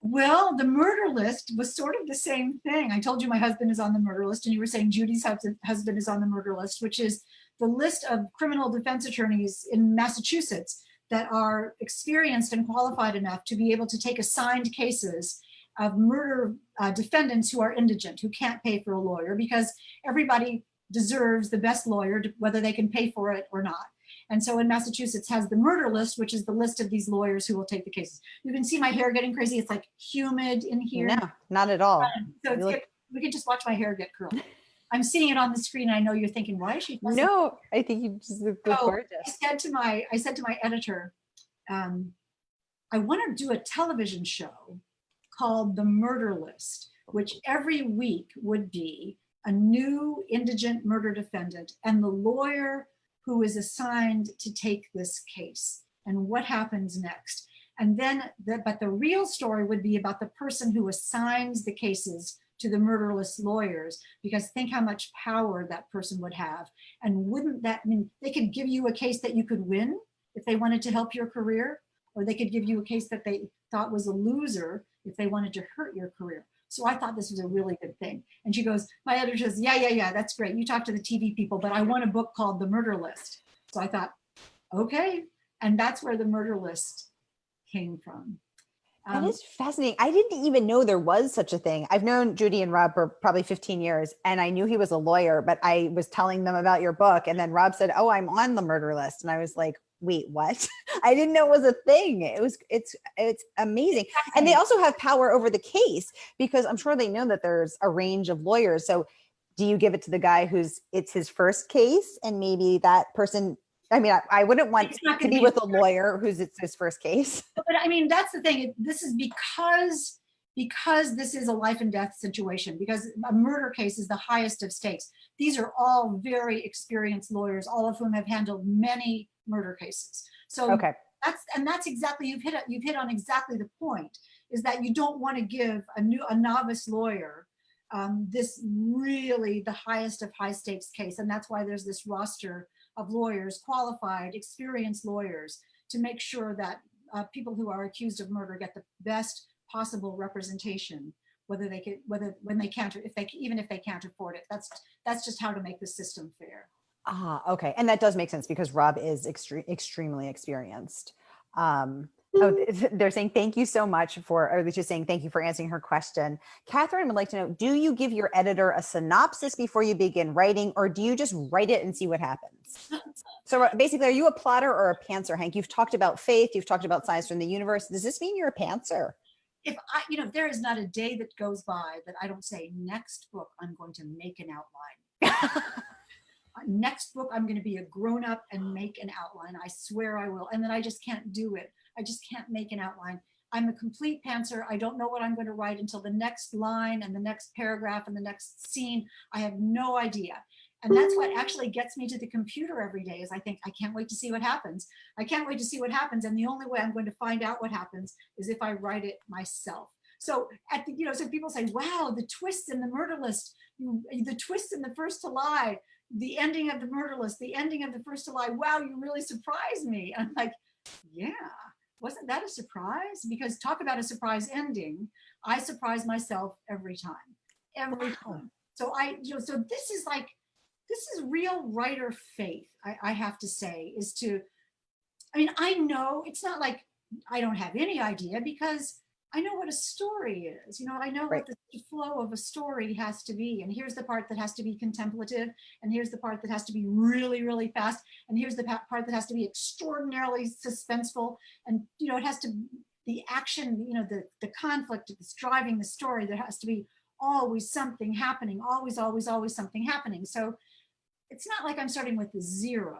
Well, the murder list was sort of the same thing. I told you my husband is on the murder list, and you were saying Judy's husband is on the murder list, which is the list of criminal defense attorneys in Massachusetts that are experienced and qualified enough to be able to take assigned cases of murder defendants who are indigent, who can't pay for a lawyer, because everybody deserves the best lawyer, whether they can pay for it or not. And so in Massachusetts has the murder list, which is the list of these lawyers who will take the cases. You can see my hair getting crazy. It's like humid in here. No, not at all. So we can just watch my hair get curled. I'm seeing it on the screen. I know you're thinking, why is she? No, I think you just look gorgeous. I said to my editor, I want to do a television show called The Murder List, which every week would be a new indigent murder defendant and the lawyer who is assigned to take this case and what happens next. And then, but the real story would be about the person who assigns the cases to the murder list lawyers, because think how much power that person would have. And wouldn't that mean they could give you a case that you could win if they wanted to help your career, or they could give you a case that they thought was a loser if they wanted to hurt your career. So I thought this was a really good thing. And she goes, my editor says, yeah, that's great. You talk to the TV people, but I want a book called The Murder List. So I thought, okay. And that's where The Murder List came from. That is fascinating. I didn't even know there was such a thing. I've known Judy and Rob for probably 15 years, and I knew he was a lawyer, but I was telling them about your book. And then Rob said, oh, I'm on the murder list. And I was like, wait, what? I didn't know it was a thing. It's amazing. And they also have power over the case because I'm sure they know that there's a range of lawyers. So do you give it to the guy it's his first case and maybe that person, I mean, I wouldn't want to be with a lawyer it's his first case. But I mean, that's the thing. This is because this is a life and death situation, because a murder case is the highest of stakes. These are all very experienced lawyers, all of whom have handled many murder cases. So okay. That's exactly, you've hit on exactly the point, is that you don't want to give a novice lawyer this really the highest of high stakes case. And that's why there's this roster of lawyers, qualified, experienced lawyers, to make sure that people who are accused of murder get the best possible representation, when they can't, even if they can't afford it. That's just how to make the system fair. Okay. And that does make sense because Rob is extremely experienced. They're saying thank you so much or they're just saying thank you for answering her question. Catherine would like to know, do you give your editor a synopsis before you begin writing, or do you just write it and see what happens? So basically, are you a plotter or a pantser, Hank? You've talked about faith, you've talked about science from the universe. Does this mean you're a pantser? If there is not a day that goes by that I don't say, next book, I'm going to make an outline. Next book, I'm going to be a grown-up and make an outline. I swear I will. And then I just can't do it. I just can't make an outline. I'm a complete pantser. I don't know what I'm going to write until the next line and the next paragraph and the next scene. I have no idea. And that's what actually gets me to the computer every day, is I think, I can't wait to see what happens. I can't wait to see what happens. And the only way I'm going to find out what happens is if I write it myself. So so people say, wow, the twist in the murder list, the twist in the first to lie, the ending of the murder list, the ending of the first to lie. Wow, you really surprised me. And I'm like, yeah, wasn't that a surprise? Because talk about a surprise ending. I surprise myself every time. So so this is real writer faith, I have to say, I know it's not like I don't have any idea, because I know what a story is. I know what the flow of a story has to be. And here's the part that has to be contemplative. And here's the part that has to be really, really fast. And here's the part that has to be extraordinarily suspenseful. And, it has to, the action, the conflict that's driving the story, there has to be always something happening, always, always, always something happening. So it's not like I'm starting with zero,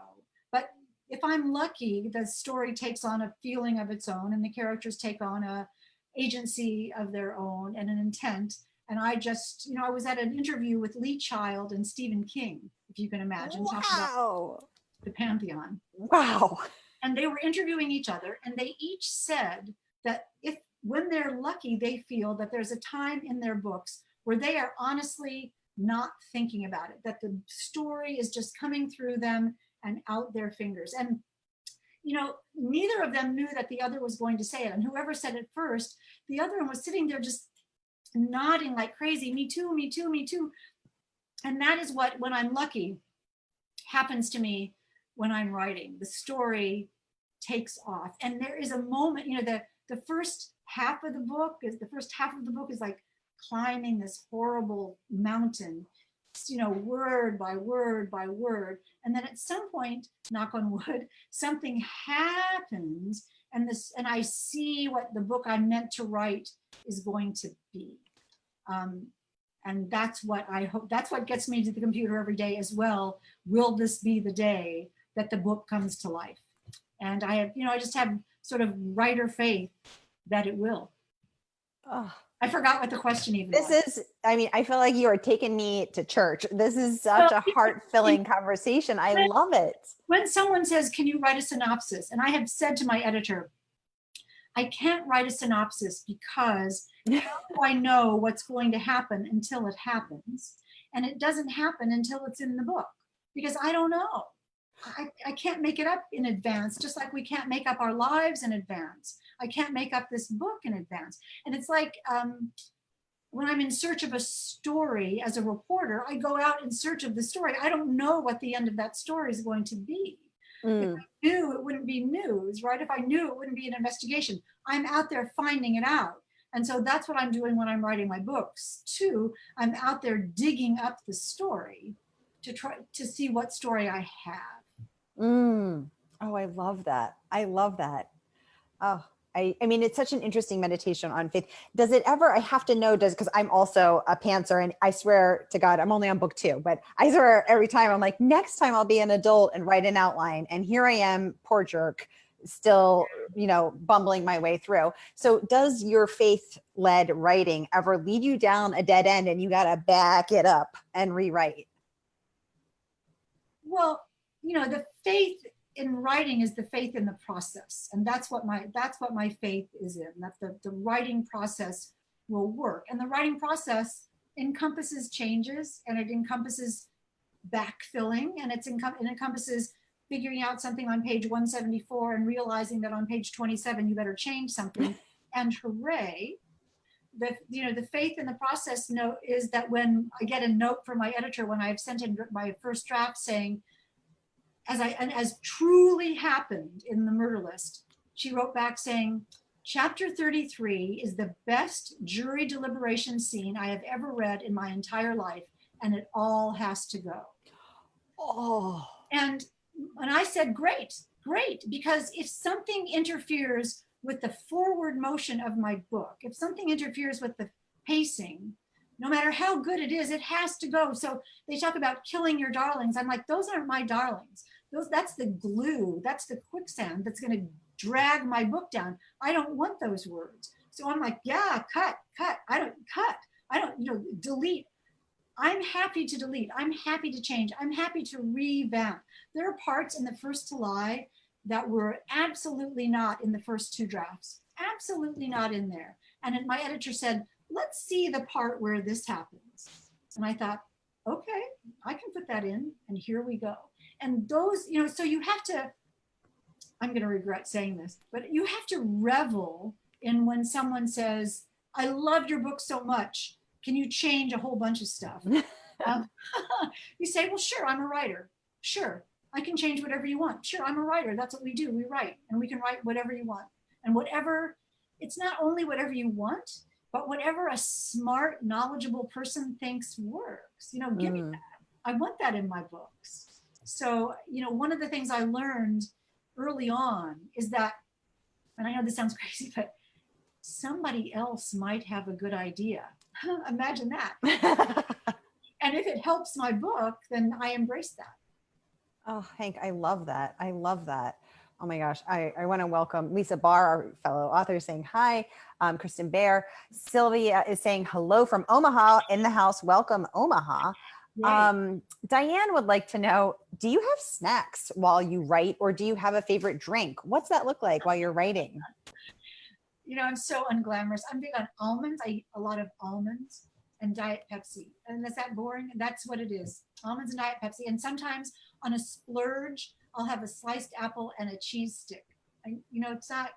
but if I'm lucky, the story takes on a feeling of its own and the characters take on a agency of their own and an intent. And I just, I was at an interview with Lee Child and Stephen King, if you can imagine, talking about the pantheon. Wow. And they were interviewing each other, and they each said that when they're lucky, they feel that there's a time in their books where they are honestly not thinking about it, that the story is just coming through them and out their fingers. And neither of them knew that the other was going to say it. And whoever said it first, the other one was sitting there just nodding like crazy. Me too, me too, me too. And that is what, when I'm lucky, happens to me when I'm writing. The story takes off. And there is a moment, the first half of the book is like climbing this horrible mountain, word by word by word. And then at some point, knock on wood, something happens, and I see what the book I meant to write is going to be. And that's what I hope, that's what gets me to the computer every day as well. Will this be the day that the book comes to life? And I just have sort of writer faith that it will. Oh. I forgot what the question even was. I feel like you are taking me to church. This is such a heart-filling conversation. I love it. When someone says, can you write a synopsis? And I have said to my editor, I can't write a synopsis because how do I know what's going to happen until it happens? And it doesn't happen until it's in the book, because I don't know. I can't make it up in advance, just like we can't make up our lives in advance. I can't make up this book in advance. And it's like when I'm in search of a story as a reporter, I go out in search of the story. I don't know what the end of that story is going to be. If I knew, it wouldn't be news, right? If I knew, it wouldn't be an investigation. I'm out there finding it out. And so that's what I'm doing when I'm writing my books too. I'm out there digging up the story to try to see what story I have. Oh, I love that. I love that. Oh, I mean, it's such an interesting meditation on faith. Does it ever, I have to know, because I'm also a pantser and I swear to God, I'm only on book 2, but I swear every time I'm like, next time I'll be an adult and write an outline. And here I am, poor jerk, still, bumbling my way through. So does your faith-led writing ever lead you down a dead end and you got to back it up and rewrite? Well, the faith in writing is the faith in the process, and that's what my faith is in, that the writing process will work. And the writing process encompasses changes, and it encompasses backfilling, and it encompasses figuring out something on page 174 and realizing that on page 27 you better change something. And hooray, the faith in the process note is that when I get a note from my editor when I've sent in my first draft saying, as truly happened in the murder list, she wrote back saying, chapter 33 is the best jury deliberation scene I have ever read in my entire life, and it all has to go. Oh, And I said, great, because if something interferes with the forward motion of my book, if something interferes with the pacing, no matter how good it is, it has to go. So they talk about killing your darlings. I'm like, those aren't my darlings. That's the glue, that's the quicksand that's going to drag my book down. I don't want those words. So I'm like, yeah, cut. I don't delete. I'm happy to delete. I'm happy to change. I'm happy to revamp. There are parts in the first to lie that were absolutely not in the first 2 drafts. Absolutely not in there. And my editor said, let's see the part where this happens. And I thought, okay, I can put that in, and here we go. And those, so you have to, I'm going to regret saying this, but you have to revel in when someone says, I loved your book so much. Can you change a whole bunch of stuff? You say, well, sure, I'm a writer. Sure, I can change whatever you want. Sure, I'm a writer. That's what we do. We write, and we can write whatever you want. And whatever, it's not only whatever you want, but whatever a smart, knowledgeable person thinks works. Give me that. I want that in my books. So, one of the things I learned early on is that, and I know this sounds crazy, but somebody else might have a good idea. Imagine that. And if it helps my book, then I embrace that. Oh, Hank, I love that. I love that. Oh my gosh. I want to welcome Lisa Barr, our fellow author, saying hi. Kristen Bear. Sylvia is saying hello from Omaha in the house. Welcome, Omaha. Diane would like to know, do you have snacks while you write, or do you have a favorite drink? What's that look like while you're writing? I'm so unglamorous. I'm big on almonds. I eat a lot of almonds and Diet Pepsi. And is that boring? That's what it is. Almonds and Diet Pepsi. And sometimes on a splurge, I'll have a sliced apple and a cheese stick. It's not,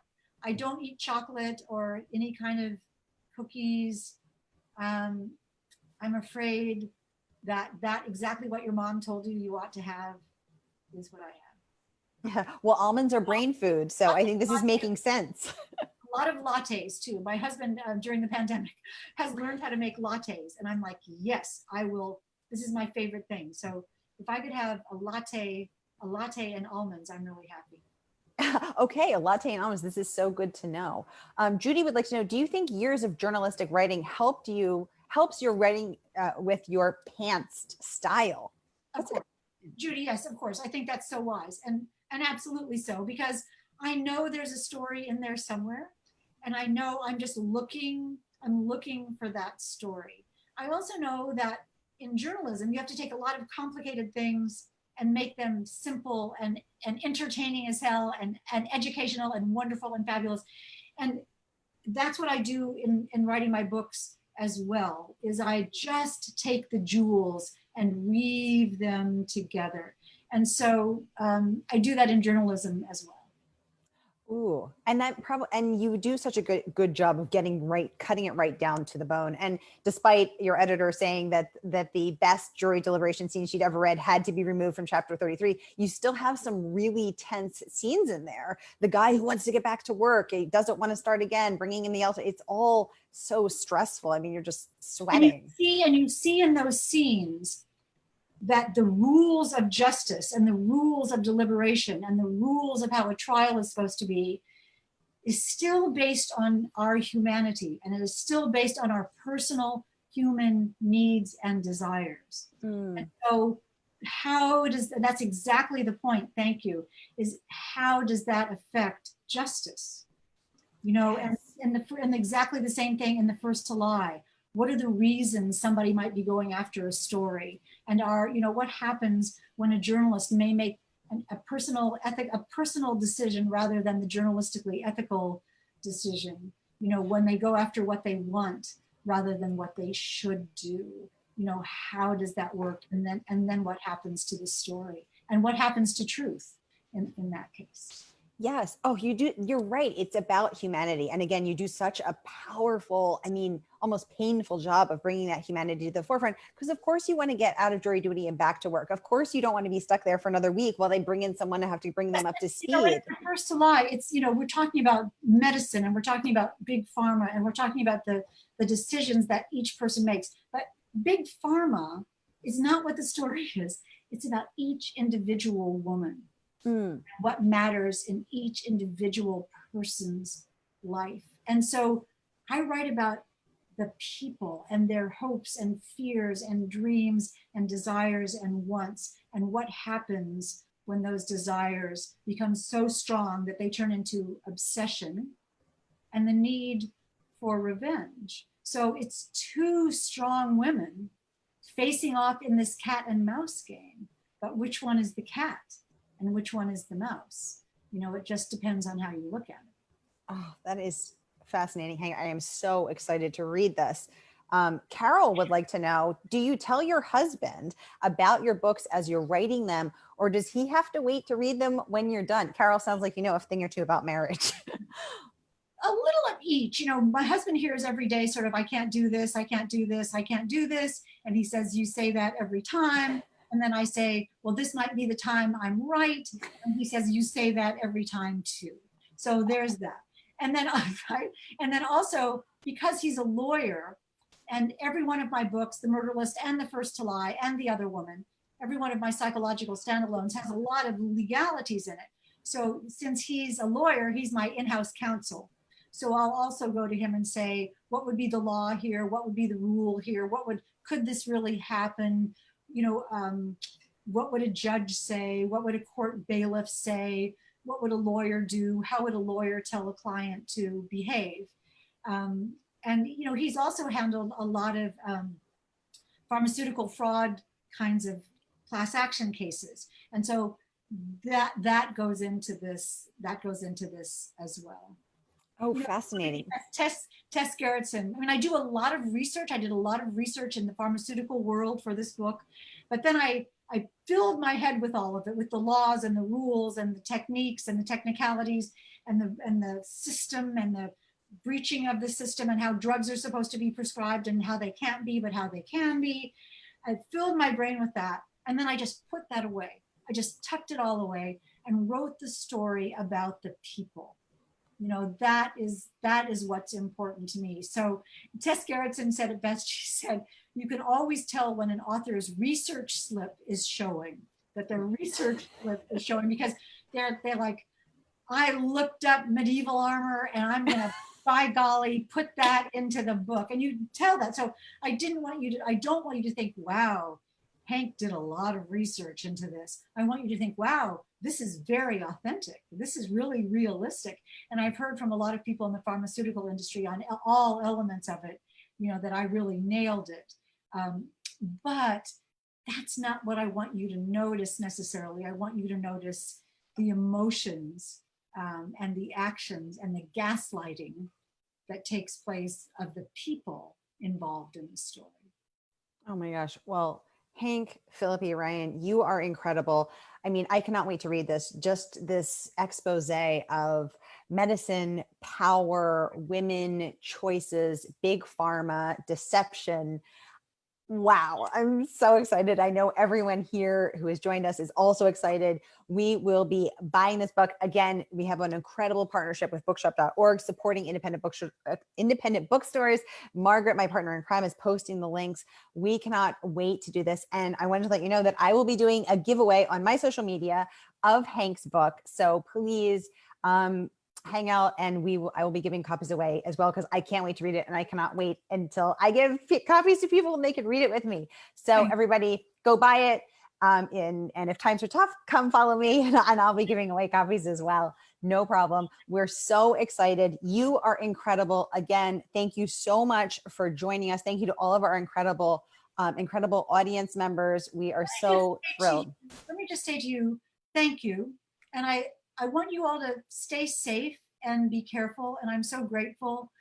I don't eat chocolate or any kind of cookies. I'm afraid that exactly what your mom told you ought to have is what I have. Well, almonds are brain food, so I think this is making sense. A lot of lattes too. My husband during the pandemic has learned how to make lattes, and I'm like, yes, I will. This is my favorite thing. So if I could have a latte and almonds, I'm really happy. Okay, a latte and almonds. This is so good to know. Judy would like to know, do you think years of journalistic writing helps your writing with your pantsed style? Judy, yes, of course. I think that's so wise, and absolutely so, because I know there's a story in there somewhere, and I know I'm looking for that story. I also know that in journalism, you have to take a lot of complicated things and make them simple and entertaining as hell and educational and wonderful and fabulous. And that's what I do in writing my books as well, is I just take the jewels and weave them together. And so I do that in journalism as well. Ooh, and you do such a good job of cutting it right down to the bone. And despite your editor saying that the best jury deliberation scene she'd ever read had to be removed from chapter 33, you still have some really tense scenes in there. The guy who wants to get back to work, he doesn't want to start again, bringing in the Elsa. It's all so stressful. I mean, you're just sweating. And you see in those scenes that the rules of justice and the rules of deliberation and the rules of how a trial is supposed to be is still based on our humanity, and it is still based on our personal human needs and desires. And so how does, that's exactly the point, thank you, is how does that affect justice? You know, and exactly the same thing in The First to Lie. What are the reasons somebody might be going after a story? And you know, what happens when a journalist may make a personal decision rather than the journalistically ethical decision, you know, when they go after what they want rather than what they should do? You know, how does that work? And then what happens to the story? And what happens to truth in that case? Yes. Oh, you do. You're right. It's about humanity. And again, you do such a powerful, I mean, almost painful job of bringing that humanity to the forefront. Because of course you want to get out of jury duty and back to work. Of course you don't want to be stuck there for another week while they bring in someone to have to bring them up to speed. You know, in The First to Lie, it's, you know, we're talking about medicine and we're talking about big pharma and we're talking about the decisions that each person makes. But big pharma is not what the story is. It's about each individual woman. What matters in each individual person's life. And so I write about the people and their hopes and fears and dreams and desires and wants, and what happens when those desires become so strong that they turn into obsession and the need for revenge. So it's two strong women facing off in this cat and mouse game, but which one is the cat and which one is the mouse? You know, it just depends on how you look at it. Oh, that is fascinating. Hank, I am so excited to read this. Carol would like to know, do you tell your husband about your books as you're writing them, or does he have to wait to read them when you're done? Carol, sounds like you know a thing or two about marriage. A little of each. You know, my husband hears every day sort of, I can't do this, I can't do this, I can't do this. And he says, you say that every time. And then I say, well, this might be the time I'm right. And he says, you say that every time too. So there's that. And then, right? And then also, because he's a lawyer, and every one of my books, The Murder List and The First to Lie and The Other Woman, every one of my psychological standalones has a lot of legalities in it. So since he's a lawyer, he's my in-house counsel. So I'll also go to him and say, what would be the law here? What would be the rule here? Could this really happen? You know, what would a judge say? What would a court bailiff say? What would a lawyer do? How would a lawyer tell a client to behave? And, you know, he's also handled a lot of pharmaceutical fraud kinds of class action cases. And so that goes into this as well. Oh, fascinating. Tess Gerritsen. I mean, I do a lot of research. I did a lot of research in the pharmaceutical world for this book, but then I filled my head with all of it, with the laws and the rules and the techniques and the technicalities and the system and the breaching of the system and how drugs are supposed to be prescribed and how they can't be, but how they can be. I filled my brain with that. And then I just put that away. I just tucked it all away and wrote the story about the people. You know, that is what's important to me. So Tess Gerritsen said it best. She said, you can always tell when an author's research slip is showing, that their research slip is showing, because they're like, I looked up medieval armor and I'm gonna, by golly, put that into the book. And you tell that. So I don't want you to think, wow, Hank did a lot of research into this. I want you to think, wow, this is very authentic. This is really realistic. And I've heard from a lot of people in the pharmaceutical industry on all elements of it, you know, that I really nailed it. But that's not what I want you to notice necessarily. I want you to notice the emotions and the actions and the gaslighting that takes place of the people involved in the story. Oh my gosh. Well, Hank, Phillippi Ryan, you are incredible. I mean, I cannot wait to read this. Just this expose of medicine, power, women, choices, big pharma, deception. Wow, I'm so excited. I know everyone here who has joined us is also excited. We will be buying this book. Again, we have an incredible partnership with bookshop.org supporting independent bookstores. Margaret, my partner in crime, is posting the links. We cannot wait to do this. And I wanted to let you know that I will be doing a giveaway on my social media of Hank's book. So please hang out, and I will be giving copies away as well, because I can't wait to read it, and I cannot wait until I give copies to people and they can read it with me. So everybody go buy it. And if times are tough, come follow me, and I'll be giving away copies as well. No problem. We're so excited. You are incredible. Again, thank you so much for joining us. Thank you to all of our incredible audience members. We are so thrilled. Let me just say to you, thank you. And I want you all to stay safe and be careful. And I'm so grateful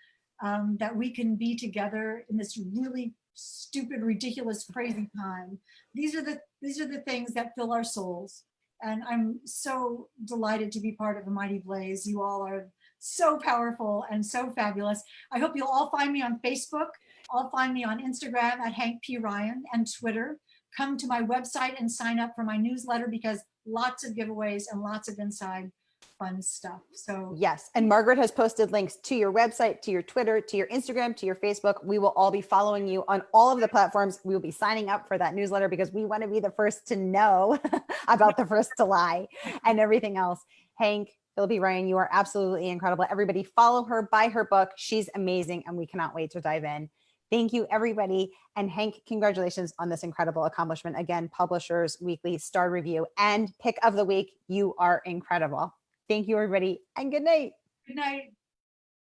that we can be together in this really stupid, ridiculous, crazy time. These are the things that fill our souls. And I'm so delighted to be part of A Mighty Blaze. You all are so powerful and so fabulous. I hope you'll all find me on Facebook. All find me on Instagram at Hank P. Ryan and Twitter. Come to my website and sign up for my newsletter, because lots of giveaways and lots of inside fun stuff. So yes. And Margaret has posted links to your website, to your Twitter, to your Instagram, to your Facebook. We will all be following you on all of the platforms. We will be signing up for that newsletter because we want to be the first to know about the first to lie and everything else. Hank, Phillippi Ryan, you are absolutely incredible. Everybody follow her, buy her book. She's amazing, and we cannot wait to dive in. Thank you, everybody. And Hank, congratulations on this incredible accomplishment. Again, Publishers Weekly Star Review and Pick of the Week. You are incredible. Thank you, everybody, and good night. good night.